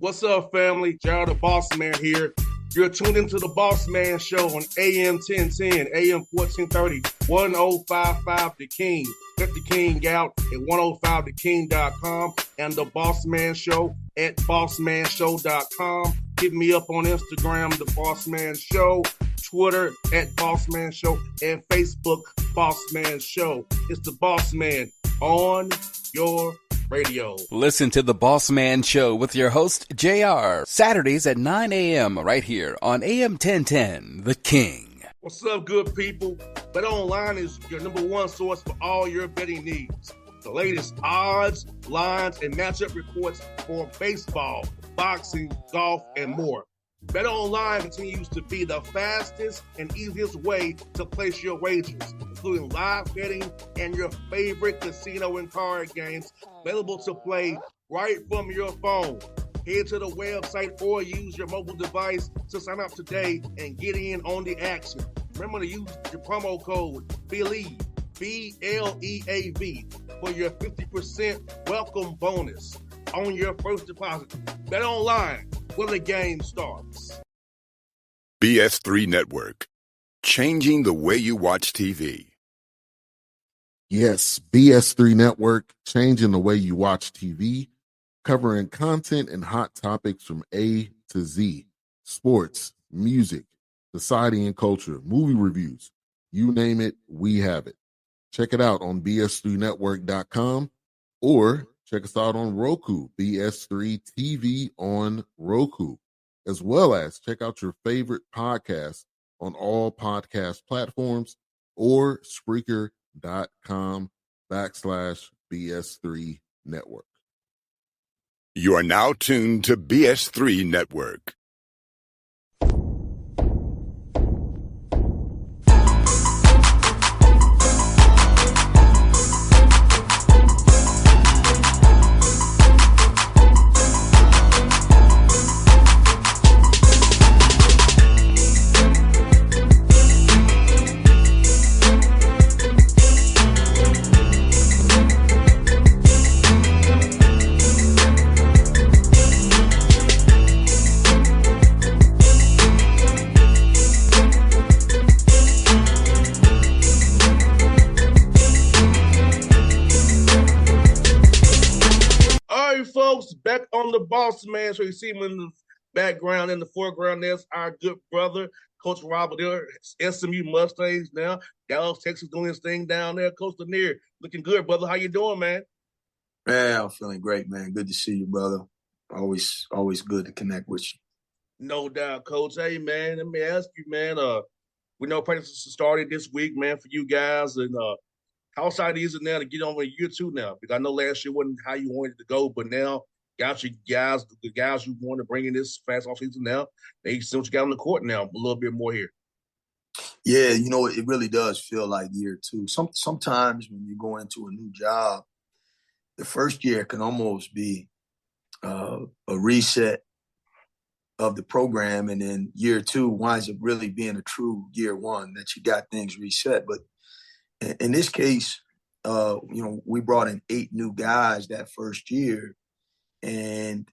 What's up, family? Gerald the Bossman here. You're tuned into the Bossman Show on AM 1010, AM 1430, 1055 The King. Let the King out at 105theking.com and the Bossman Show at bossmanshow.com. Hit me up on Instagram, The Bossman Show, Twitter at Bossman Show, and Facebook, Bossman Show. It's the Bossman on your radio. Listen to the Bossman Show with your host, JR, Saturdays at 9 a.m. right here on AM 1010, The King. What's up, good people? BetOnline is your number one source for all your betting needs. The latest odds, lines, and matchup reports for baseball, boxing, golf, and more. BetOnline continues to be the fastest and easiest way to place your wagers, including live betting and your favorite casino and card games available to play right from your phone. Head to the website or use your mobile device to sign up today and get in on the action. Remember to use your promo code BELIEVE, B-L-E-A-V, for your 50% welcome bonus on your first deposit. BetOnline, where the game starts. BS3 Network, changing the way you watch TV. Yes, BS3 Network, changing the way you watch TV, covering content and hot topics from A to Z, sports, music, society and culture, movie reviews, you name it, we have it. Check it out on bs3network.com or check us out on Roku, BS3 TV on Roku, as well as check out your favorite podcast on all podcast platforms or Spreaker.com/BS3 Network. You are now tuned to BS3 Network. Folks, back on the Bossman. So you see him in the background, in the foreground, there's our good brother, Coach Robert there, SMU Mustangs now. Dallas, Texas doing his thing down there. Coach Lanier, looking good, brother. How you doing, man? Man, I'm feeling great, man. Good to see you, brother. Always good to connect with you. No doubt, Coach. Hey, man, let me ask you, man. We know practice started this week, man, for you guys, and how excited is it now to get on in year two now? Because I know last year wasn't how you wanted to go, but now got you guys, the guys you want to bring in this fast off season now, they see what you got on the court now a little bit more here. Yeah, you know, it really does feel like year two. Sometimes when you go into a new job, the first year can almost be a reset of the program, and then year two winds up really being a true year one that you got things reset. But in this case, you know, we brought in 8 new guys that first year, and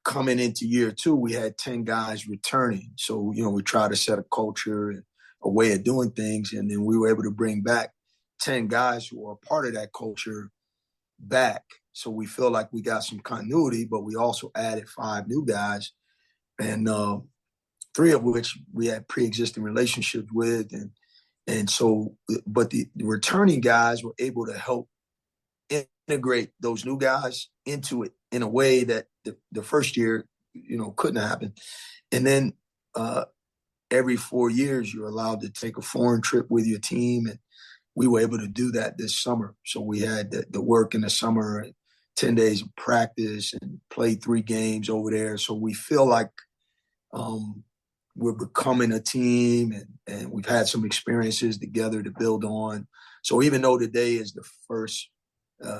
coming into year two, we had 10 guys returning. So, you know, we try to set a culture and a way of doing things, and then we were able to bring back 10 guys who are a part of that culture back. So we feel like we got some continuity, but we also added 5 new guys, and 3 of which we had pre-existing relationships with, and so, but the returning guys were able to help integrate those new guys into it in a way that the first year, you know, couldn't happen. And then every 4 years, you're allowed to take a foreign trip with your team, and we were able to do that this summer. So we had the work in the summer, and 10 days of practice, and played 3 games over there. So we feel like we're becoming a team, and we've had some experiences together to build on. So even though today is the first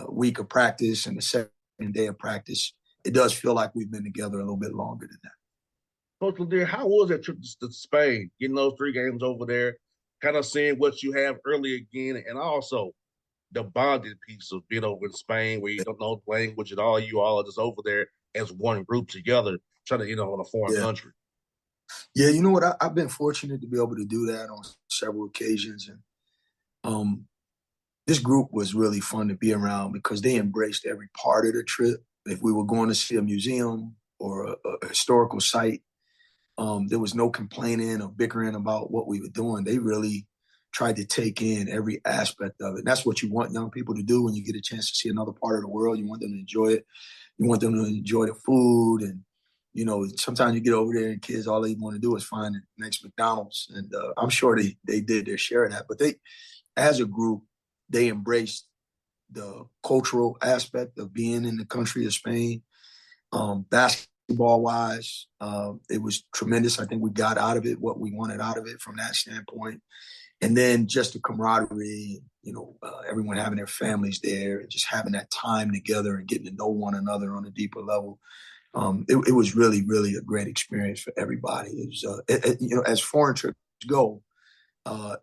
week of practice and the second day of practice, it does feel like we've been together a little bit longer than that. Coach Lanier, how was that trip to Spain, getting those 3 games over there, kind of seeing what you have early again, and also the bonding piece of being over in Spain where you don't know the language at all, you all are just over there as one group together, trying to, on a foreign Yeah. country. Yeah, you know what? I've been fortunate to be able to do that on several occasions. And this group was really fun to be around because they embraced every part of the trip. If we were going to see a museum or a historical site, there was no complaining or bickering about what we were doing. They really tried to take in every aspect of it. And that's what you want young people to do when you get a chance to see another part of the world. You want them to enjoy it. You want them to enjoy the food. And, sometimes you get over there and kids, all they want to do is find the next McDonald's. And I'm sure they did their share of that. But they, as a group, they embraced the cultural aspect of being in the country of Spain. Basketball-wise, it was tremendous. I think we got out of it what we wanted out of it from that standpoint. And then just the camaraderie, everyone having their families there and just having that time together and getting to know one another on a deeper level. It was really, really a great experience for everybody. It was, as foreign trips go,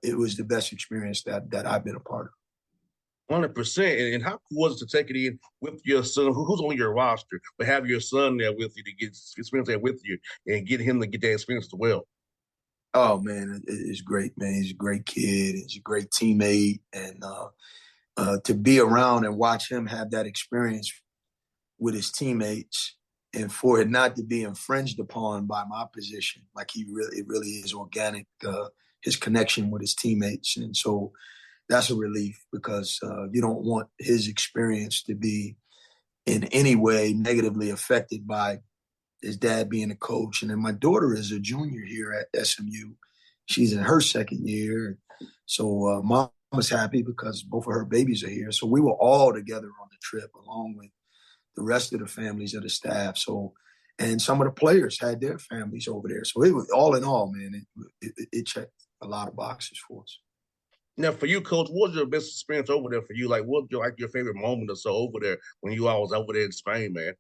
it was the best experience that I've been a part of. 100%. And how cool was it to take it in with your son, who's on your roster, but have your son there with you to get experience there with you and get him to get that experience as well? Oh, man, it's great, man. He's a great kid. He's a great teammate. And to be around and watch him have that experience with his teammates and for it not to be infringed upon by my position, like it really is organic, his connection with his teammates. And so that's a relief because you don't want his experience to be in any way negatively affected by his dad being a coach. And then my daughter is a junior here at SMU. She's in her second year. So mom was happy because both of her babies are here. So we were all together on the trip along with the rest of the families of the staff. So, and some of the players had their families over there. So it was all in all, man, it checked a lot of boxes for us. Now, for you, Coach, what was your best experience over there for you? Like, what was your favorite moment or so over there when you all was over there in Spain, man?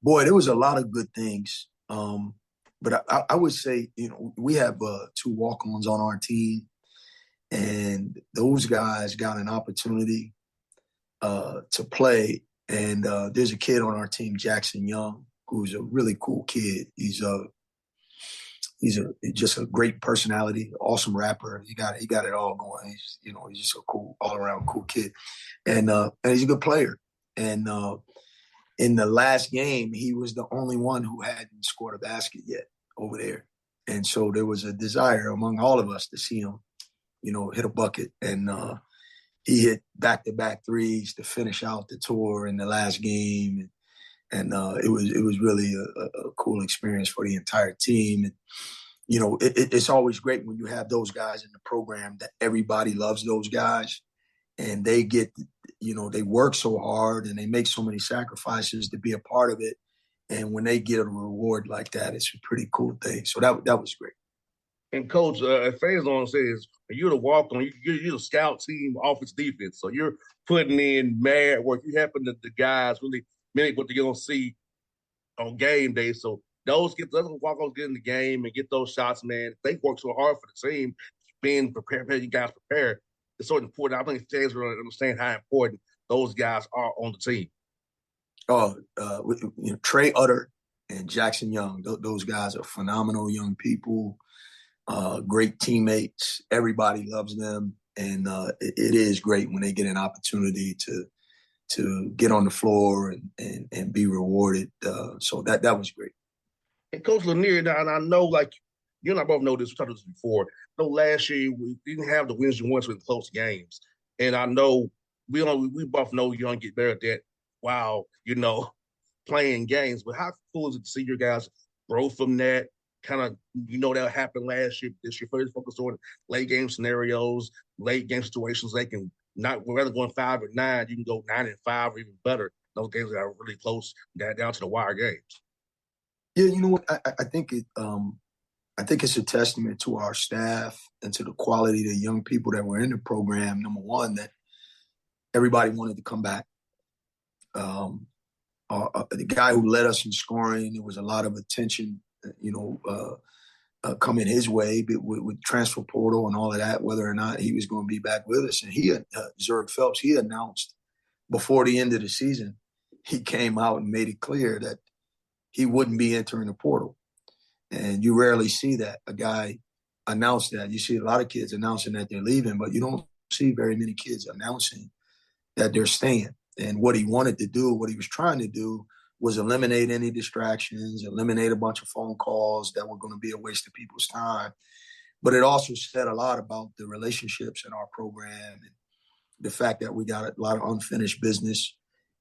Boy, there was a lot of good things. But I would say, we have two walk-ons on our team, and those guys got an opportunity to play. And there's a kid on our team, Jackson Young, who's a really cool kid. He's just a great personality, awesome rapper. He got it all going. He's just a cool, all around cool kid, and he's a good player. And in the last game, he was the only one who hadn't scored a basket yet over there, and so there was a desire among all of us to see him, hit a bucket. And he hit back-to-back threes to finish out the tour in the last game. And it was really a cool experience for the entire team. And, it's always great when you have those guys in the program that everybody loves those guys. And they get, they work so hard and they make so many sacrifices to be a part of it. And when they get a reward like that, it's a pretty cool thing. So that was great. And Coach, Faison says, you're the walk-on, you're the scout team, offense, defense. So you're putting in mad work. You happen to the guys really mimic what they're going to see on game day. So those walk-ons get in the game and get those shots, man. They work so hard for the team, being prepared, you guys prepared. It's so important. I think fans really understand how important those guys are on the team. Trey Utter and Jackson Young, those guys are phenomenal young people. Great teammates. Everybody loves them. And it is great when they get an opportunity to get on the floor and be rewarded. So that was great. And Coach Lanier, and I know, like, you and I both know this, we talked about this before. I know last year we didn't have the wins and wins with close games. And I know we both know you're going to get better at that while, playing games. But how cool is it to see your guys grow from that? Kind of, that happened last year. This year, focus on late game scenarios, late game situations. They can not, rather going 5 or 9, you can go 9 and 5 or even better. Those games that are really close, down to the wire games. Yeah, you know what? I think it's a testament to our staff and to the quality of the young people that were in the program. Number one, that everybody wanted to come back. The guy who led us in scoring, there was a lot of attention coming his way with transfer portal and all of that, whether or not he was going to be back with us. And Zurich Phelps, he announced before the end of the season he came out and made it clear that he wouldn't be entering the portal. And you rarely see that, a guy announce that. You see a lot of kids announcing that they're leaving, but you don't see very many kids announcing that they're staying. And what he wanted to do, what he was trying to do, was eliminate any distractions, eliminate a bunch of phone calls that were going to be a waste of people's time. But it also said a lot about the relationships in our program and the fact that we got a lot of unfinished business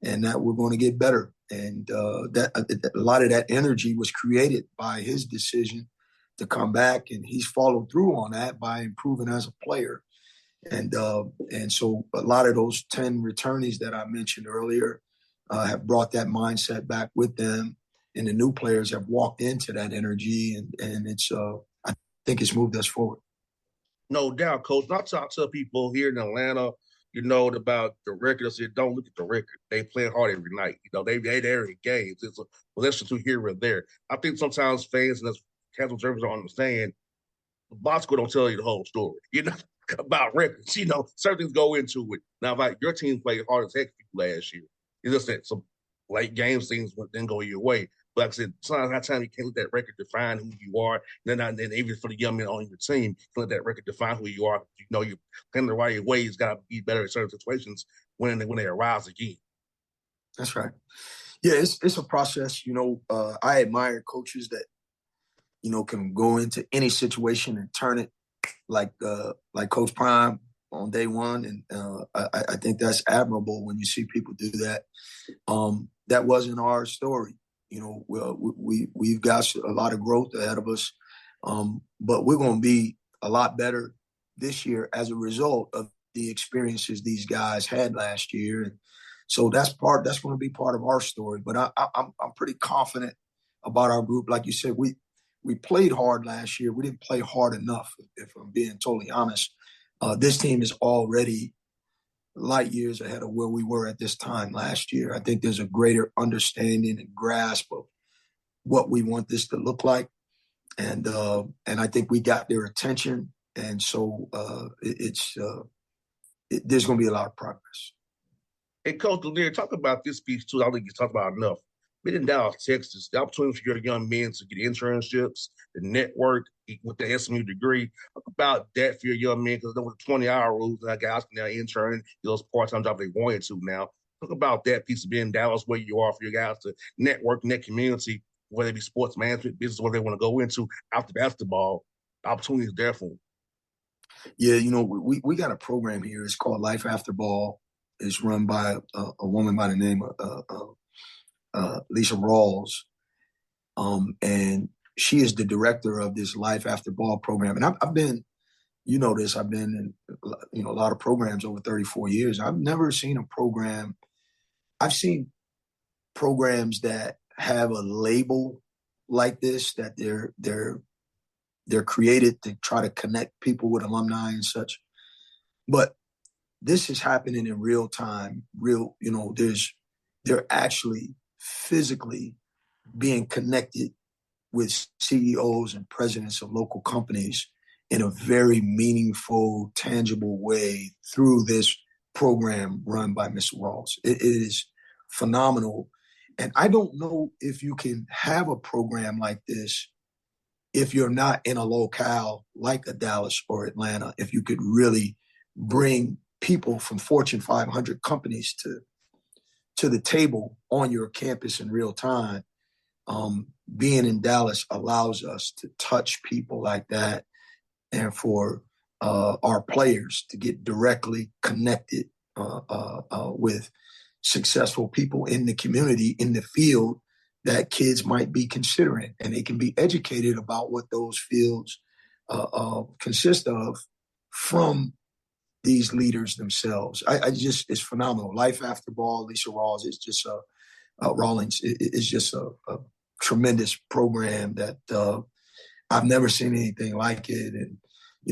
and that we're going to get better. And that a lot of that energy was created by his decision to come back, and he's followed through on that by improving as a player. And so a lot of those 10 returnees that I mentioned earlier have brought that mindset back with them, and the new players have walked into that energy, and it's I think it's moved us forward. No doubt, Coach. And I talk to people here in Atlanta, about the record. I said, don't look at the record. They play hard every night. They're in games. It's a possession to here and there. I think sometimes fans and us casual observers don't understand. The box score don't tell you the whole story, about records. Certain things go into it. Now, like your team played hard as heck last year. It's just that some late game things didn't go your way. But like I said, sometimes you can't let that record define who you are. Then even for the young men on your team, you can let that record define who you are. You're playing the right way. It's got to be better in certain situations when they arise again. That's right. Yeah, it's a process. I admire coaches that can go into any situation and turn it like Coach Prime on day one, and I think that's admirable when you see people do that. That wasn't our story. We've got a lot of growth ahead of us, but we're going to be a lot better this year as a result of the experiences these guys had last year, and so that's going to be part of our story. But I'm pretty confident about our group. Like you said, we played hard last year. We didn't play hard enough, if I'm being totally honest. This team is already light years ahead of where we were at this time last year. I think there's a greater understanding and grasp of what we want this to look like. And I think we got their attention. And so there's going to be a lot of progress. Hey, Coach Lanier, talk about this piece, too. I don't think you talked about enough. Been in Dallas, Texas, the opportunity for your young men to get internships, the network with the SMU degree. Talk about that for your young men, because there was 20-hour rules, and guys can now intern those part-time jobs they wanted to now. Talk about that piece of being in Dallas, where you are for your guys to network in that community, whether it be sports management, business, where they want to go into after basketball. The opportunity is there for them. Yeah, we got a program here. It's called Life After Ball. It's run by a woman by the name of Lisa Rawls, and she is the director of this Life After Ball program. And I've been, I've been in, a lot of programs over 34 years. I've never seen a program. I've seen programs that have a label like this, that they're created to try to connect people with alumni and such. But this is happening in real time. They're actually physically being connected with CEOs and presidents of local companies in a very meaningful, tangible way through this program run by Ms. Rawls. It is phenomenal. And I don't know if you can have a program like this if you're not in a locale like a Dallas or Atlanta, if you could really bring people from Fortune 500 companies to the table on your campus in real time. Being in Dallas allows us to touch people like that, and for our players to get directly connected with successful people in the community, in the field that kids might be considering, and they can be educated about what those fields consist of from these leaders themselves. It's phenomenal. Life After Ball, Lisa Rawls is just Rawlings is just a tremendous program that I've never seen anything like it. And,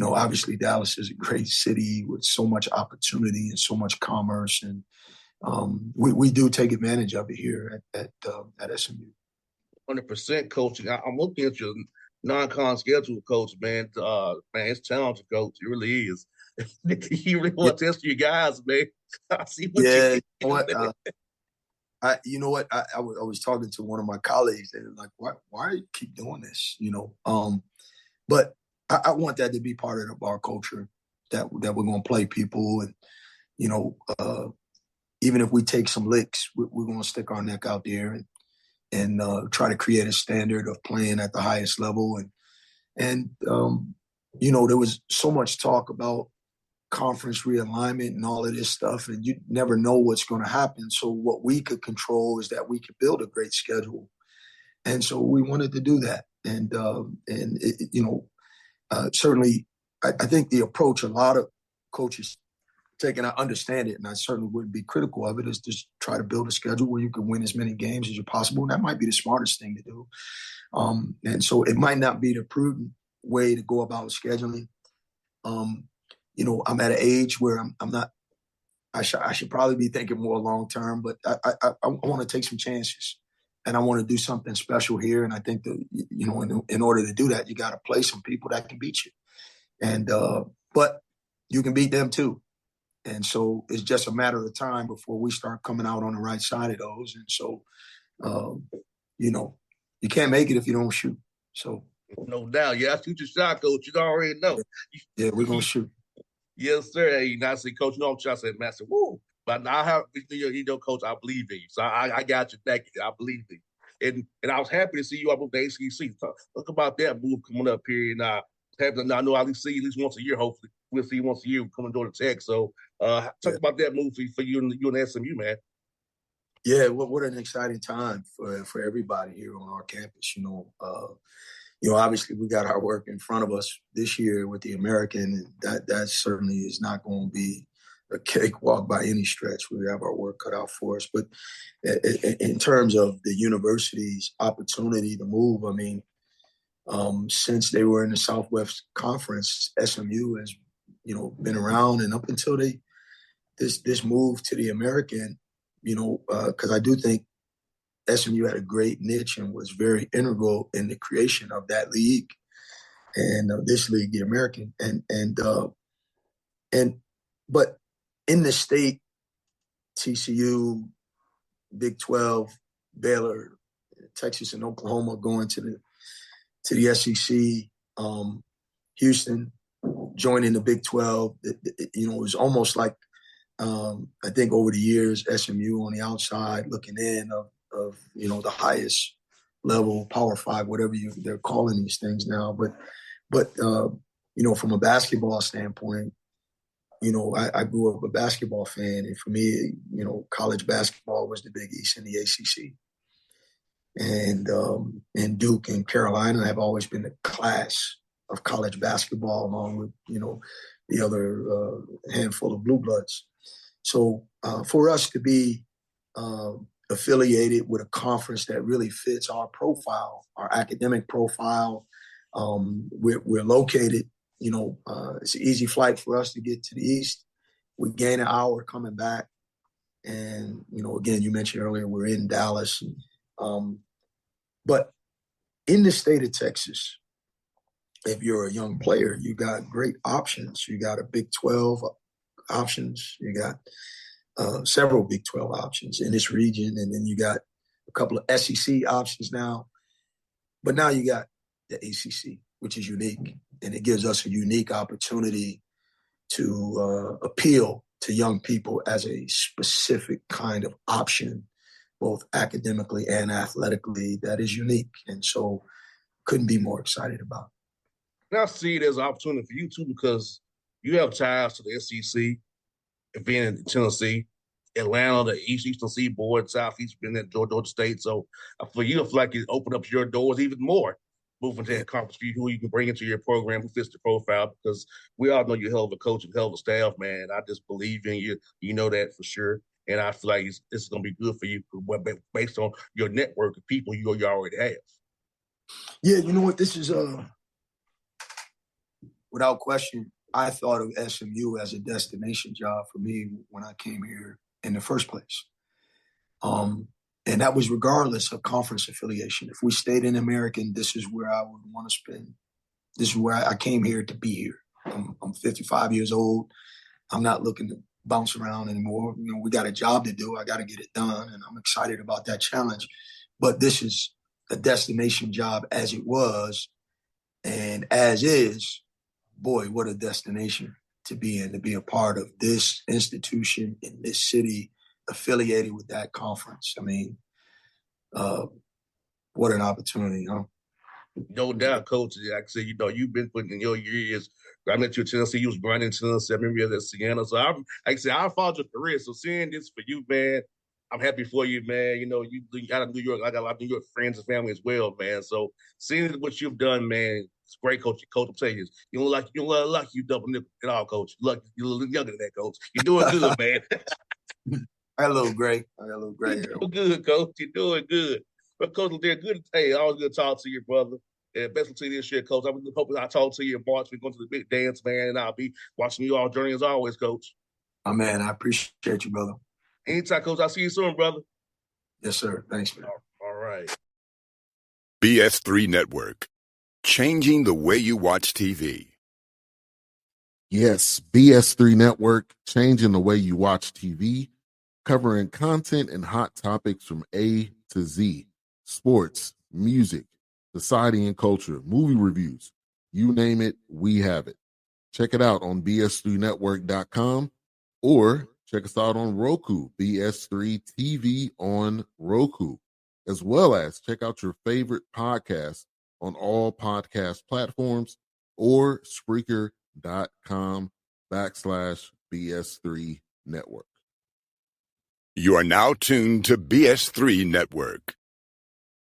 obviously Dallas is a great city with so much opportunity and so much commerce. And we do take advantage of it here at SMU. 100%, Coach. I'm looking at your non-con schedule, Coach, man. It's talented, Coach. It really is. You really want to test your guys, man. I see what you what, You know what? I was talking to one of my colleagues. They were like, why do you keep doing this? But I want that to be part of our culture, that we're going to play people. And, even if we take some licks, we're going to stick our neck out there and try to create a standard of playing at the highest level. And there was so much talk about conference realignment and all of this stuff, and you never know what's going to happen. So what we could control is that we could build a great schedule. And so we wanted to do that. And certainly I think the approach a lot of coaches take, and I understand it, and I certainly wouldn't be critical of it, is just try to build a schedule where you can win as many games as you possible. And that might be the smartest thing to do. And so it might not be the prudent way to go about scheduling. I'm at an age where I'm not. I should probably be thinking more long term, but I want to take some chances, and I want to do something special here. And I think that in order to do that, you got to play some people that can beat you, and but you can beat them too. And so it's just a matter of time before we start coming out on the right side of those. And so, you can't make it if you don't shoot. So. No doubt. Yeah, shoot your shot, coach. You already know. Yeah, we're going to shoot. Yes, sir. Hey, I say, coach, I'm trying to say, master, woo. But I have, coach, I believe in you. So I got you. Thank you. I believe in you. And I was happy to see you up with the ACC. So look about that move coming up here. And happy to, I know I'll see you at least once a year, hopefully. We'll see you once a year coming to Georgia Tech. So talk about that move for you and SMU, man. Yeah, what an exciting time for everybody here on our campus. Obviously we got our work in front of us this year with the American. That certainly is not going to be a cakewalk by any stretch. We have our work cut out for us. But in terms of the university's opportunity to move, I mean, since they were in the Southwest Conference, SMU has, been around, and up until this move to the American, because I do think SMU had a great niche and was very integral in the creation of that league and this league, the American. But in the state, TCU, Big 12, Baylor, Texas, and Oklahoma going to the SEC, Houston joining the Big 12. It was almost like I think over the years, SMU on the outside looking in of the highest level, Power 5, whatever they're calling these things now. But from a basketball standpoint, I grew up a basketball fan, and for me, college basketball was the Big East and the ACC. And Duke and Carolina have always been the class of college basketball, along with the other handful of blue bloods. So for us to be affiliated with a conference that really fits our profile, our academic profile, we're located. It's an easy flight for us to get to the East. We gain an hour coming back, and again, you mentioned earlier we're in Dallas. But in the state of Texas, if you're a young player, you got great options. You got a Big 12 options. You got several Big 12 options in this region. And then you got a couple of SEC options now. But now you got the ACC, which is unique. And it gives us a unique opportunity to appeal to young people as a specific kind of option, both academically and athletically, that is unique. And so couldn't be more excited about it. And I see it as an opportunity for you, too, because you have ties to the SEC, being in Tennessee, Atlanta, the Eastern Seaboard, Southeast, being at Georgia State. So for you, I feel like it opened up your doors even more, moving to that conference for you, who you can bring into your program, who fits the profile, because we all know you're a hell of a coach and hell of a staff, man. I just believe in you. You know that for sure. And I feel like this is going to be good for you based on your network of people you already have. Yeah, you know what? This is, without question, I thought of SMU as a destination job for me when I came here in the first place. And that was regardless of conference affiliation. If we stayed in American, this is where I would want to spend. This is where I came here to be here. I'm 55 years old. I'm not looking to bounce around anymore. You know, we got a job to do. I got to get it done, and I'm excited about that challenge. But this is a destination job as it was, and as is, boy, what a destination to be in, to be a part of this institution in this city affiliated with that conference. I mean, what an opportunity, huh? No doubt, Coach. Like I said, you know, you've been putting in your years. I met you in Tennessee. You was running in Tennessee. I remember you at Siena. So, like I said, I followed your career. So, seeing this for you, man, I'm happy for you, man. You know, you out of New York. I got a lot of New York friends and family as well, man. So, seeing what you've done, man, it's great, Coach. Coach, I'm telling you, you don't look like you double nickel at all, Coach. You're a little younger than that, Coach. You're doing good, man. I got a little gray. You're doing good, Coach. You're doing good. But, Coach, they're good. Hey, always good to talk to you, brother. And best to you this year, Coach. I'm hoping I talk to you in March. We're going to the big dance, man, and I'll be watching you all journey as always, Coach. Oh, man, I appreciate you, brother. Anytime, Coach. I'll see you soon, brother. Yes, sir. Thanks, man. All right. BS3 Network, changing the way you watch TV. Yes, BS3 Network, changing the way you watch TV, covering content and hot topics from A to Z, sports, music, society and culture, movie reviews, you name it, we have it. Check it out on bs3network.com or check us out on Roku, BS3 TV on Roku, as well as check out your favorite podcast on all podcast platforms or Spreaker.com/BS3 Network. You are now tuned to BS3 Network.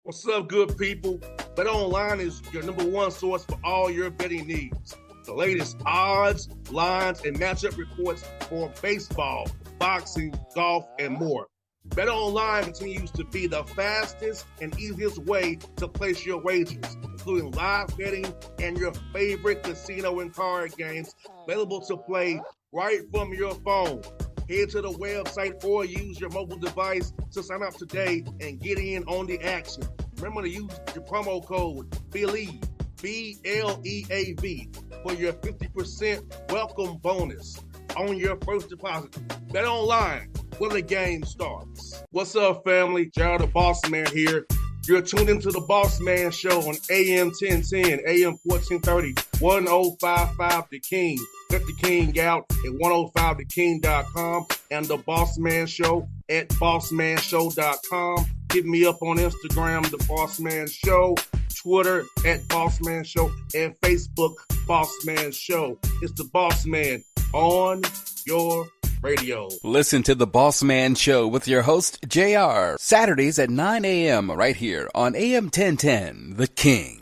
What's up, good people? BetOnline is your number one source for all your betting needs. The latest odds, lines, and matchup reports for baseball, boxing, golf, and more. BetOnline continues to be the fastest and easiest way to place your wagers, including live betting and your favorite casino and card games available to play right from your phone. Head to the website or use your mobile device to sign up today and get in on the action. Remember to use your promo code BELIEVE, BLEAV, for your 50% welcome bonus on your first deposit. Bet online where the game starts. What's up, family? Gerald the Bossman here. You're tuned into the Bossman Show on AM 1010, AM 1430, 1055 The King. Let the King out at 105theking.com and the Bossman Show at bossmanshow.com. Hit me up on Instagram, The Bossman Show, Twitter at Bossman Show, and Facebook, Bossman Show. It's the Bossman on your radio. Listen to The Bossman Show with your host, JR, Saturdays at 9 a.m. right here on AM 1010, The King.